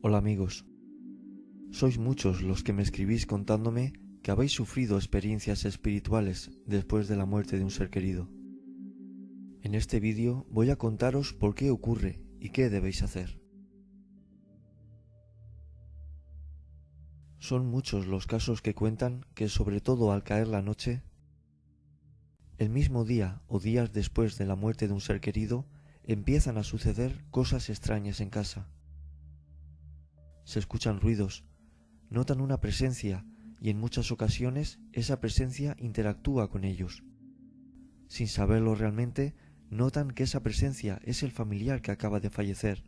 Hola amigos, sois muchos los que me escribís contándome que habéis sufrido experiencias espirituales después de la muerte de un ser querido. En este vídeo voy a contaros por qué ocurre y qué debéis hacer. Son muchos los casos que cuentan que, sobre todo al caer la noche, el mismo día o días después de la muerte de un ser querido, empiezan a suceder cosas extrañas en casa. Se escuchan ruidos, notan una presencia y en muchas ocasiones esa presencia interactúa con ellos. Sin saberlo realmente, notan que esa presencia es el familiar que acaba de fallecer.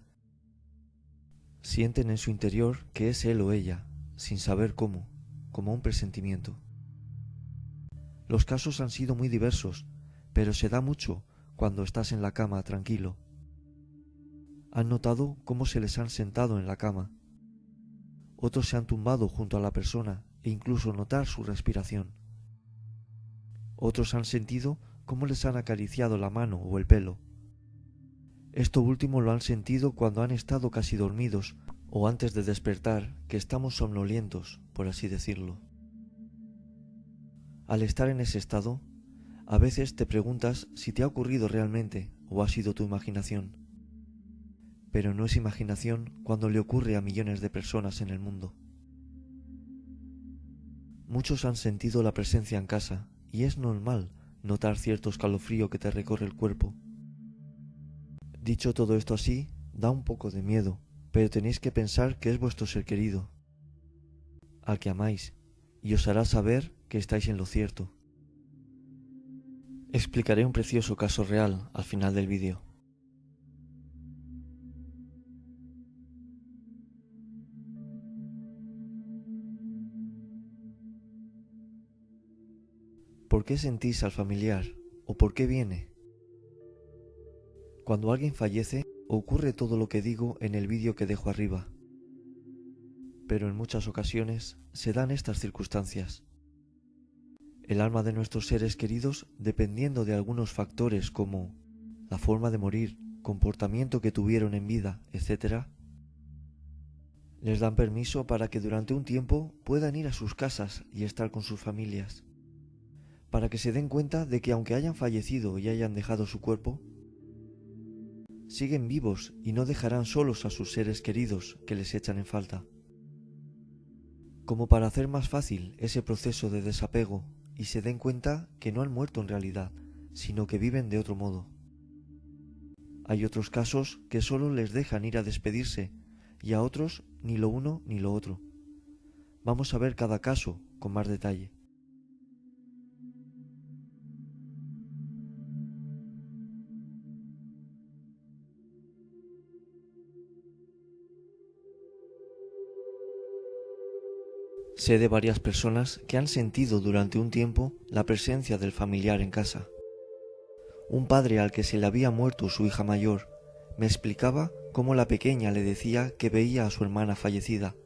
Sienten en su interior que es él o ella, sin saber cómo, como un presentimiento. Los casos han sido muy diversos, pero se da mucho cuando estás en la cama tranquilo. Han notado cómo se les han sentado en la cama. Otros se han tumbado junto a la persona e incluso notar su respiración. Otros han sentido cómo les han acariciado la mano o el pelo. Esto último lo han sentido cuando han estado casi dormidos o antes de despertar, que estamos somnolientos, por así decirlo. Al estar en ese estado, a veces te preguntas si te ha ocurrido realmente o ha sido tu imaginación. Pero no es imaginación cuando le ocurre a millones de personas en el mundo. Muchos han sentido la presencia en casa y es normal notar cierto escalofrío que te recorre el cuerpo. Dicho todo esto así, da un poco de miedo, pero tenéis que pensar que es vuestro ser querido, al que amáis, y os hará saber que estáis en lo cierto. Explicaré un precioso caso real al final del vídeo. ¿Por qué sentís al familiar o por qué viene? Cuando alguien fallece, ocurre todo lo que digo en el vídeo que dejo arriba. Pero en muchas ocasiones se dan estas circunstancias. El alma de nuestros seres queridos, dependiendo de algunos factores como la forma de morir, comportamiento que tuvieron en vida, etc., les dan permiso para que durante un tiempo puedan ir a sus casas y estar con sus familias, para que se den cuenta de que aunque hayan fallecido y hayan dejado su cuerpo, siguen vivos y no dejarán solos a sus seres queridos que les echan en falta. Como para hacer más fácil ese proceso de desapego y se den cuenta que no han muerto en realidad, sino que viven de otro modo. Hay otros casos que solo les dejan ir a despedirse y a otros ni lo uno ni lo otro. Vamos a ver cada caso con más detalle. Sé de varias personas que han sentido durante un tiempo la presencia del familiar en casa. Un padre al que se le había muerto su hija mayor me explicaba cómo la pequeña le decía que veía a su hermana fallecida.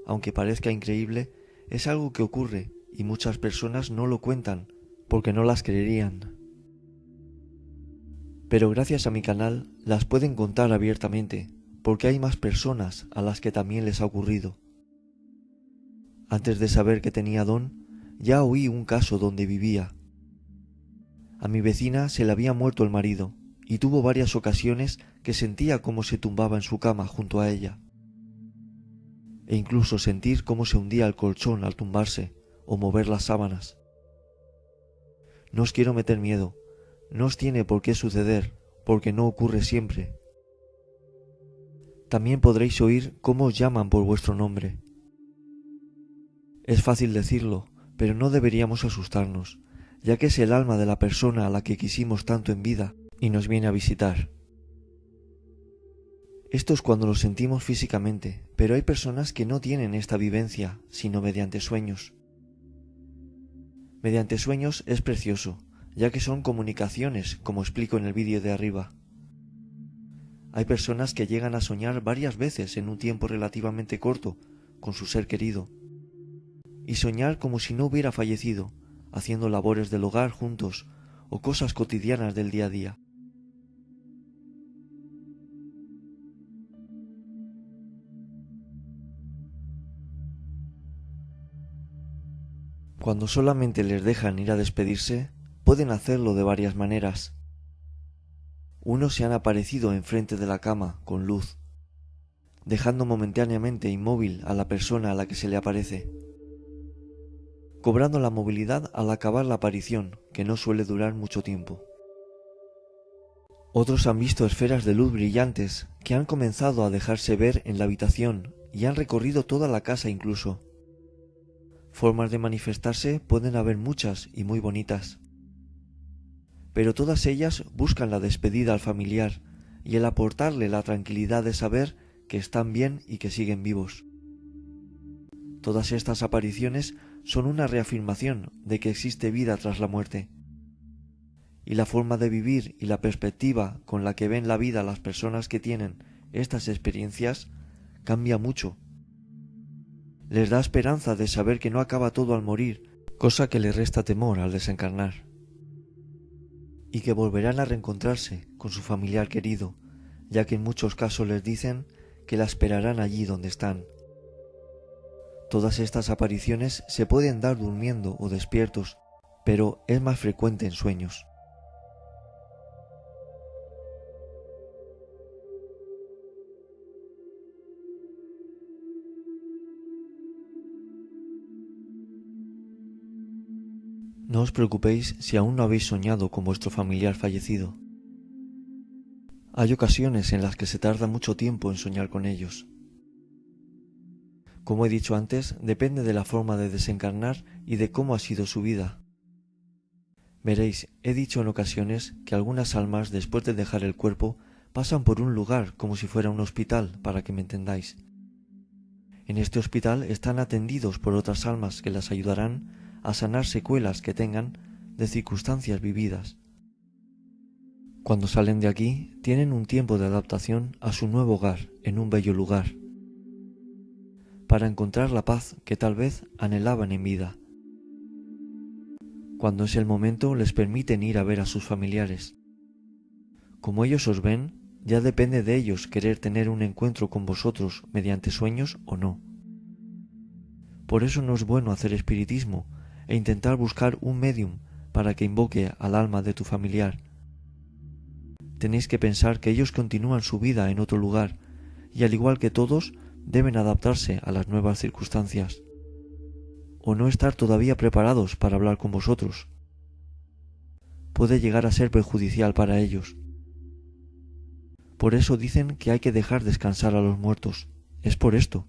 Aunque parezca increíble, es algo que ocurre y muchas personas no lo cuentan porque no las creerían. Pero gracias a mi canal las pueden contar abiertamente porque hay más personas a las que también les ha ocurrido. Antes de saber que tenía don, ya oí un caso donde vivía. A mi vecina se le había muerto el marido y tuvo varias ocasiones que sentía cómo se tumbaba en su cama junto a ella. E incluso sentir cómo se hundía el colchón al tumbarse o mover las sábanas. No os quiero meter miedo, no os tiene por qué suceder porque no ocurre siempre. También podréis oír cómo os llaman por vuestro nombre. Es fácil decirlo, pero no deberíamos asustarnos, ya que es el alma de la persona a la que quisimos tanto en vida y nos viene a visitar. Esto es cuando lo sentimos físicamente, pero hay personas que no tienen esta vivencia, sino mediante sueños. Mediante sueños es precioso, ya que son comunicaciones, como explico en el vídeo de arriba. Hay personas que llegan a soñar varias veces en un tiempo relativamente corto con su ser querido, y soñar como si no hubiera fallecido, haciendo labores del hogar juntos o cosas cotidianas del día a día. Cuando solamente les dejan ir a despedirse, pueden hacerlo de varias maneras. Unos se han aparecido enfrente de la cama con luz, dejando momentáneamente inmóvil a la persona a la que se le aparece, cobrando la movilidad al acabar la aparición, que no suele durar mucho tiempo. Otros han visto esferas de luz brillantes que han comenzado a dejarse ver en la habitación y han recorrido toda la casa incluso. Formas de manifestarse pueden haber muchas y muy bonitas, pero todas ellas buscan la despedida al familiar y el aportarle la tranquilidad de saber que están bien y que siguen vivos. Todas estas apariciones son una reafirmación de que existe vida tras la muerte. Y la forma de vivir y la perspectiva con la que ven la vida las personas que tienen estas experiencias cambia mucho. Les da esperanza de saber que no acaba todo al morir, cosa que les resta temor al desencarnar. Y que volverán a reencontrarse con su familiar querido, ya que en muchos casos les dicen que la esperarán allí donde están. Todas estas apariciones se pueden dar durmiendo o despiertos, pero es más frecuente en sueños. No os preocupéis si aún no habéis soñado con vuestro familiar fallecido. Hay ocasiones en las que se tarda mucho tiempo en soñar con ellos. Como he dicho antes, depende de la forma de desencarnar y de cómo ha sido su vida. Veréis, he dicho en ocasiones que algunas almas después de dejar el cuerpo pasan por un lugar como si fuera un hospital, para que me entendáis. En este hospital están atendidos por otras almas que las ayudarán a sanar secuelas que tengan de circunstancias vividas. Cuando salen de aquí, tienen un tiempo de adaptación a su nuevo hogar en un bello lugar, para encontrar la paz que tal vez anhelaban en vida. Cuando es el momento, les permiten ir a ver a sus familiares. Como ellos os ven, ya depende de ellos querer tener un encuentro con vosotros mediante sueños o no. Por eso no es bueno hacer espiritismo e intentar buscar un médium para que invoque al alma de tu familiar. Tenéis que pensar que ellos continúan su vida en otro lugar y al igual que todos deben adaptarse a las nuevas circunstancias o no estar todavía preparados para hablar con vosotros. Puede llegar a ser perjudicial para ellos. Por eso dicen que hay que dejar descansar a los muertos. Es por esto.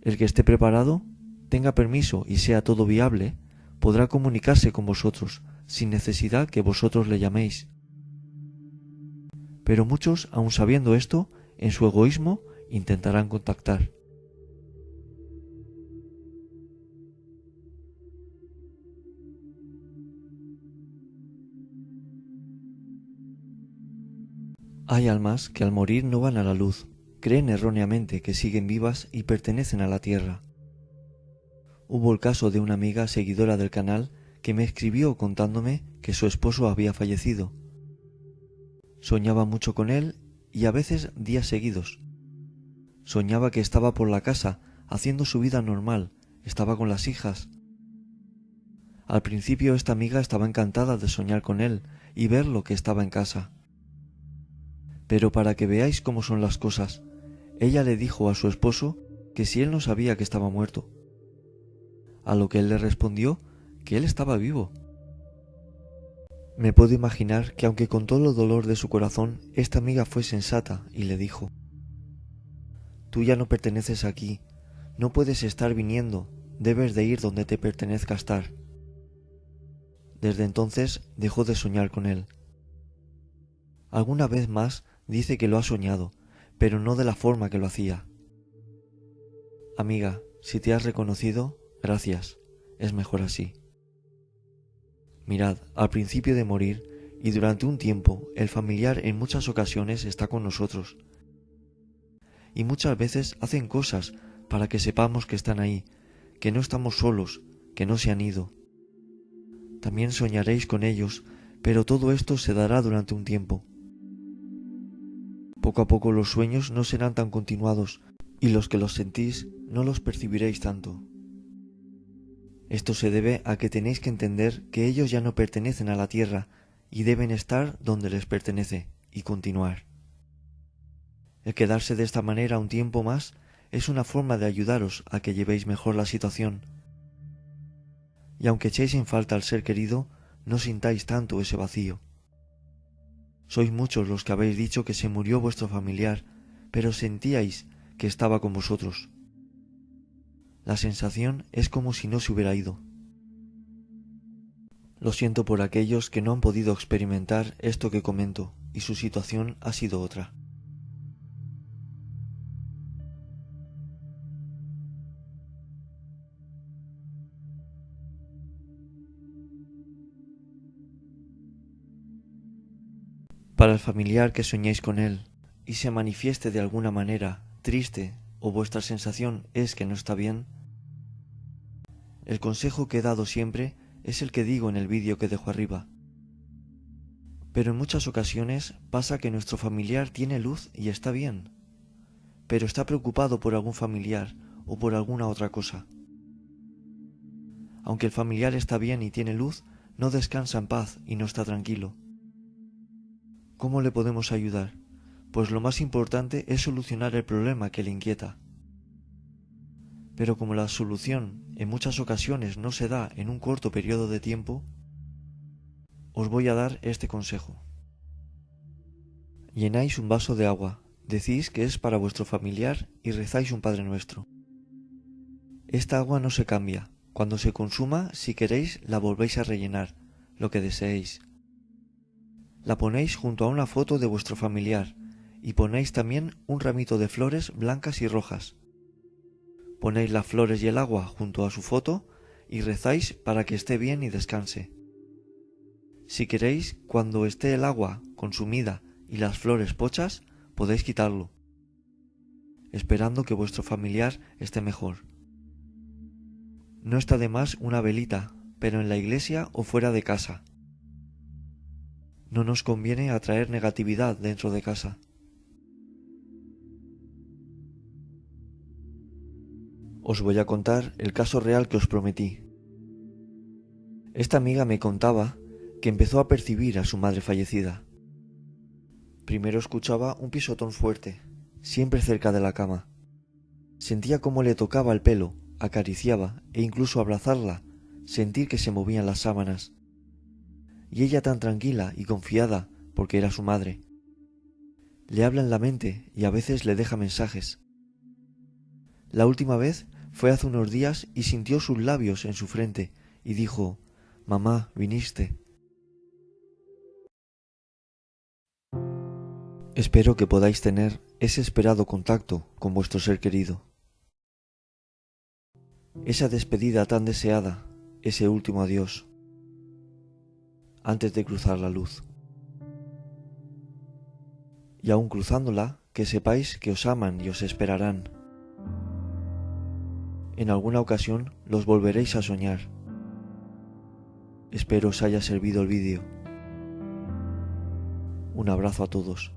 El que esté preparado, tenga permiso y sea todo viable, podrá comunicarse con vosotros sin necesidad que vosotros le llaméis. Pero muchos, aun sabiendo esto, en su egoísmo intentarán contactar. Hay almas que al morir no van a la luz, creen erróneamente que siguen vivas y pertenecen a la tierra. Hubo el caso de una amiga seguidora del canal que me escribió contándome que su esposo había fallecido. Soñaba mucho con él y a veces días seguidos. Soñaba que estaba por la casa haciendo su vida normal, estaba con las hijas. Al principio esta amiga estaba encantada de soñar con él y ver lo que estaba en casa. Pero para que veáis cómo son las cosas, ella le dijo a su esposo que si él no sabía que estaba muerto, a lo que él le respondió que él estaba vivo. Me puedo imaginar que aunque con todo el dolor de su corazón, esta amiga fue sensata y le dijo: tú ya no perteneces aquí, no puedes estar viniendo, debes de ir donde te pertenezca estar. Desde entonces dejó de soñar con él. Alguna vez más dice que lo ha soñado, pero no de la forma que lo hacía. Amiga, si te has reconocido, gracias, es mejor así. Mirad, al principio de morir y durante un tiempo, el familiar en muchas ocasiones está con nosotros. Y muchas veces hacen cosas para que sepamos que están ahí, que no estamos solos, que no se han ido. También soñaréis con ellos, pero todo esto se dará durante un tiempo. Poco a poco los sueños no serán tan continuados y los que los sentís no los percibiréis tanto. Esto se debe a que tenéis que entender que ellos ya no pertenecen a la tierra y deben estar donde les pertenece y continuar. El quedarse de esta manera un tiempo más es una forma de ayudaros a que llevéis mejor la situación. Y aunque echéis en falta al ser querido, no sintáis tanto ese vacío. Sois muchos los que habéis dicho que se murió vuestro familiar, pero sentíais que estaba con vosotros. La sensación es como si no se hubiera ido. Lo siento por aquellos que no han podido experimentar esto que comento, y su situación ha sido otra. Para el familiar que soñéis con él y se manifieste de alguna manera triste o vuestra sensación es que no está bien, el consejo que he dado siempre es el que digo en el vídeo que dejo arriba. Pero en muchas ocasiones pasa que nuestro familiar tiene luz y está bien, pero está preocupado por algún familiar o por alguna otra cosa. Aunque el familiar está bien y tiene luz, no descansa en paz y no está tranquilo. ¿Cómo le podemos ayudar? Pues lo más importante es solucionar el problema que le inquieta. Pero como la solución en muchas ocasiones no se da en un corto periodo de tiempo, os voy a dar este consejo. Llenáis un vaso de agua, decís que es para vuestro familiar y rezáis un Padre Nuestro. Esta agua no se cambia. Cuando se consuma, si queréis, la volvéis a rellenar, lo que deseéis. La ponéis junto a una foto de vuestro familiar y ponéis también un ramito de flores blancas y rojas. Ponéis las flores y el agua junto a su foto y rezáis para que esté bien y descanse. Si queréis, cuando esté el agua consumida y las flores pochas, podéis quitarlo, esperando que vuestro familiar esté mejor. No está de más una velita, pero en la iglesia o fuera de casa. No nos conviene atraer negatividad dentro de casa. Os voy a contar el caso real que os prometí. Esta amiga me contaba que empezó a percibir a su madre fallecida. Primero escuchaba un pisotón fuerte, siempre cerca de la cama. Sentía cómo le tocaba el pelo, acariciaba e incluso abrazarla, sentir que se movían las sábanas. Y ella tan tranquila y confiada porque era su madre. Le habla en la mente y a veces le deja mensajes. La última vez fue hace unos días y sintió sus labios en su frente y dijo: «Mamá, viniste». Espero que podáis tener ese esperado contacto con vuestro ser querido. Esa despedida tan deseada, ese último adiós, antes de cruzar la luz. Y aun cruzándola, que sepáis que os aman y os esperarán. En alguna ocasión los volveréis a soñar. Espero os haya servido el vídeo. Un abrazo a todos.